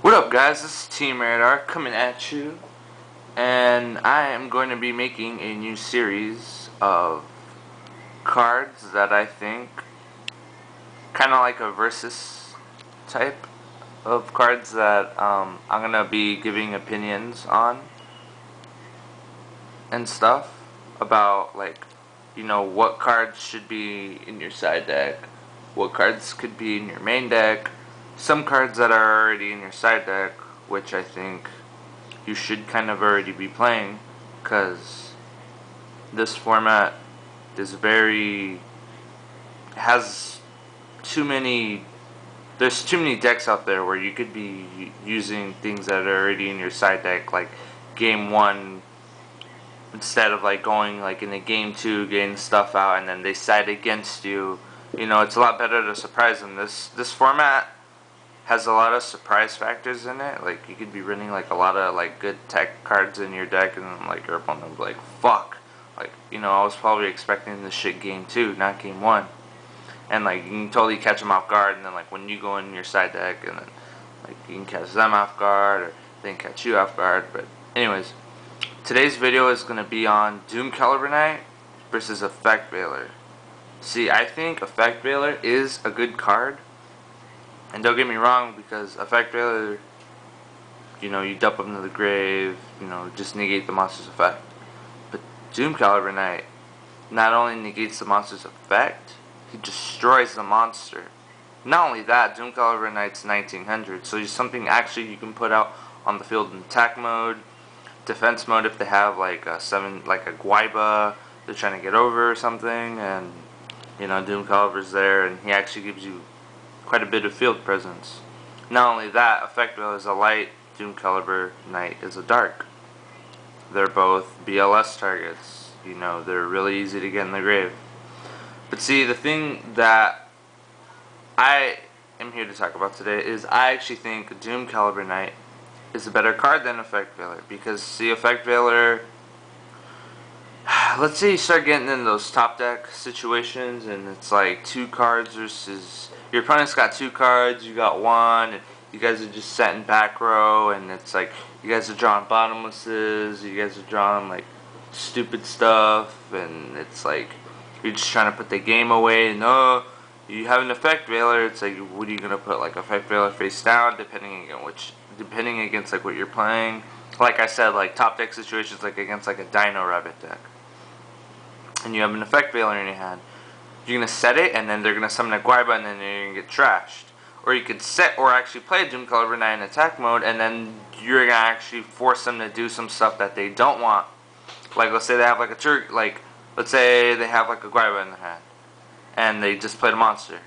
What up, guys? This is Team Radar coming at you, and I am going to be making a new series of cards that I think kind of like a versus type of cards that I'm going to be giving opinions on and stuff about, like, what cards should be in your side deck, what cards could be in your main deck, some cards that are already in your side deck, which I think you should kind of already be playing, because this format is has too many, there's too many decks out there where you could be using things that are already in your side deck, like game 1, instead of like going like in a game 2, getting stuff out, and then they side against you. It's a lot better to surprise them. This format has a lot of surprise factors in it. Like, you could be running like a lot of like good tech cards in your deck, and then like your opponent will be like, fuck, like, I was probably expecting this shit game 2, not game 1. And like, you can totally catch them off guard, and then like when you go in your side deck, and then like you can catch them off guard, or they can catch you off guard. But anyways, today's video is going to be on Doom Calliber Knight versus Effect Veiler. See, I think Effect Veiler is a good card. And don't get me wrong, because Effect Veiler, you dump them to the grave, just negate the monster's effect. But Doom Calliber Knight not only negates the monster's effect, he destroys the monster. Not only that, Doom Calliber Knight's 1900, so he's something actually you can put out on the field in attack mode, defense mode if they have like a Guaiba they're trying to get over or something, and Doom Calliber's there, and he actually gives you quite a bit of field presence. Not only that, Effect Veiler is a light, Doom Calliber Knight is a dark. They're both BLS targets. They're really easy to get in the grave. But see, the thing that I am here to talk about today is I actually think Doom Calliber Knight is a better card than Effect Veiler. Because, see, Effect Veiler, let's say you start getting in those top deck situations, and it's like 2 cards versus your opponent's got 2 cards, you got 1, and you guys are just set in back row, and it's like you guys are drawing bottomlesses, you guys are drawing like stupid stuff, and it's like you're just trying to put the game away, and you have an Effect Veiler, it's like, what are you gonna put, like Effect Veiler face down, depending against like what you're playing. Like I said, like top deck situations, like against like a Dino Rabbit deck, and you have an Effect Veiler in your hand. You're going to set it, and then they're going to summon a Guaiba, and then you're going to get trashed. Or you could set or actually play a Doom Calliber Knight in attack mode, and then you're going to actually force them to do some stuff that they don't want. Like, let's say they have like let's say they have like a Guaiba in their hand, and they just played a monster,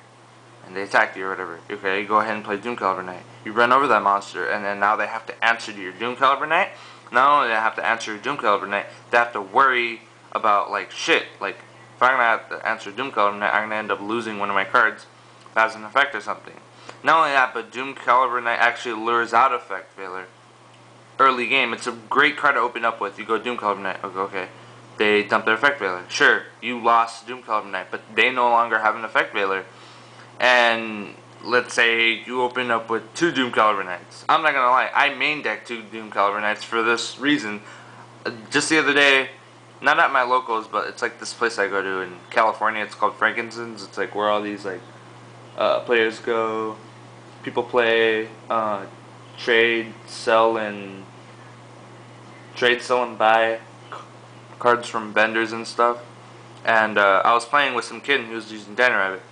and they attack you or whatever. Okay, you go ahead and play Doom Calliber Knight. You run over that monster, and then now they have to answer to your Doom Calliber Knight. Not only do they have to answer your Doom Calliber Knight, they have to worry about like shit, like, if I'm going to have to answer Doom Calliber Knight, I'm going to end up losing one of my cards that has an effect or something. Not only that, but Doom Calliber Knight actually lures out Effect Veiler early game. It's a great card to open up with. You go Doom Calliber Knight, okay. They dump their Effect Veiler. Sure, you lost Doom Calliber Knight, but they no longer have an Effect Veiler. And let's say you open up with 2 Doom Calliber Knights. I'm not going to lie, I main deck 2 Doom Calliber Knights for this reason. Just the other day, not at my locals, but it's like this place I go to in California. It's called Frankincense. It's like where all these like players go. People play, trade, sell, and buy cards from vendors and stuff. And I was playing with some kid who was using Dino Rabbit.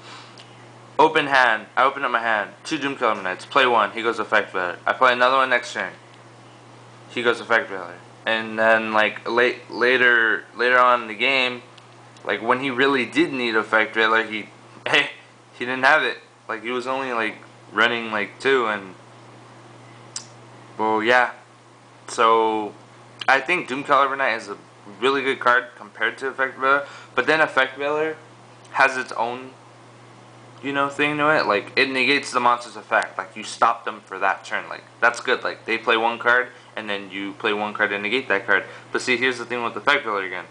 Open hand. I open up my hand. 2 Doom Calliber Knights. Play 1. He goes Effect Veiler. I play another one next turn. He goes Effect Veiler. And then like later on in the game, like when he really did need Effect Veiler, he didn't have it. Like, he was only like running like 2, and well, yeah. So I think Doom Calliber Knight is a really good card compared to Effect Veiler, but then Effect Veiler has its own thing to it. Like, it negates the monster's effect. Like, you stop them for that turn. Like, that's good. Like, they play 1 card, and then you play 1 card and negate that card. But see, here's the thing with Effect Veiler again.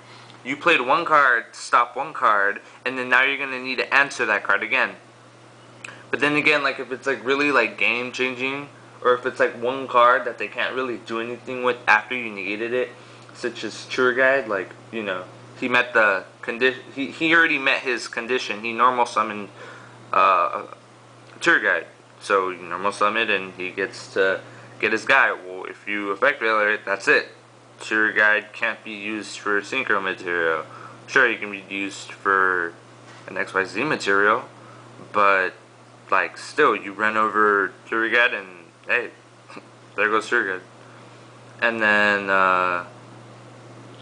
You played 1 card to stop 1 card, and then now you're going to need to answer that card again. But then again, like, if it's like really like game changing, or if it's like one card that they can't really do anything with after you negated it, such as Tour Guide, like, you know, he met the condition, he already met his condition, he normal summoned Tour Guide, so you normal summon and he gets to get his guy. Well, if you effect veiler it, that's it. Tour Guide can't be used for synchro material. Sure, you can be used for an XYZ material, but like still, you run over Tour Guide and hey, there goes Tour Guide. And then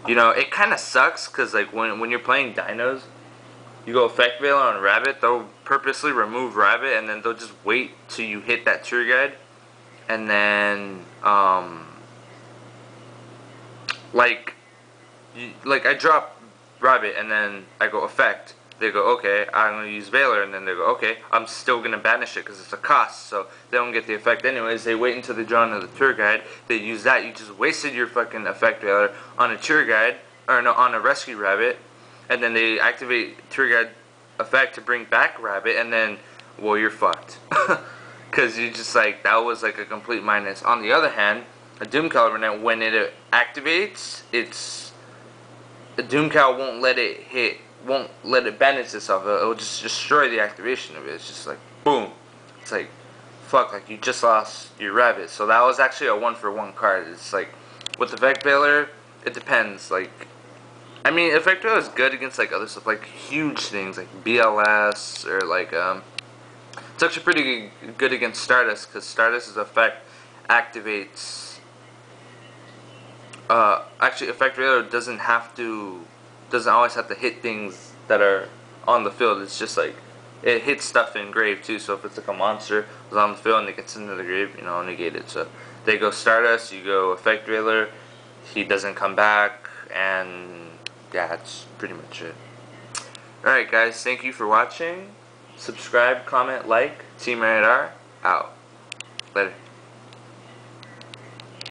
you know, it kind of sucks because like when you're playing dinos, you go effect veiler on Rabbit, they'll purposely remove Rabbit and then they'll just wait till you hit that Tour Guide, and then like I drop Rabbit and then I go effect. They go, okay, I'm gonna use Veiler, and then they go, okay, I'm still gonna banish it because it's a cost, so they don't get the effect anyways. They wait until they draw another Tour Guide. They use that. You just wasted your fucking effect Veiler on a Tour Guide, or no, on a Rescue Rabbit, and then they activate Tour Guide effect to bring back Rabbit, and then, well, you're fucked. Because you just like, that was like a complete minus. On the other hand, a Doom Calliber Knight, when it activates, a Doom Cal won't let it hit, won't let it banish itself. It'll just destroy the activation of it. It's just like, boom. It's like, fuck, like you just lost your Rabbit. So that was actually a 1-for-1 card. It's like, with Effect Veiler, it depends. Like, I mean, Effect Veiler is good against like other stuff, like huge things, like BLS, or like, it's actually pretty good against Stardust, because Stardust's effect activates, actually Effect Veiler doesn't always have to hit things that are on the field. It's just like, it hits stuff in grave too, so if it's like a monster that's on the field and it gets into the grave, you know, negate it. So they go Stardust, you go Effect Veiler, he doesn't come back, and yeah, that's pretty much it. Alright guys, thank you for watching. Subscribe, comment, like. Team Radar, out. Later.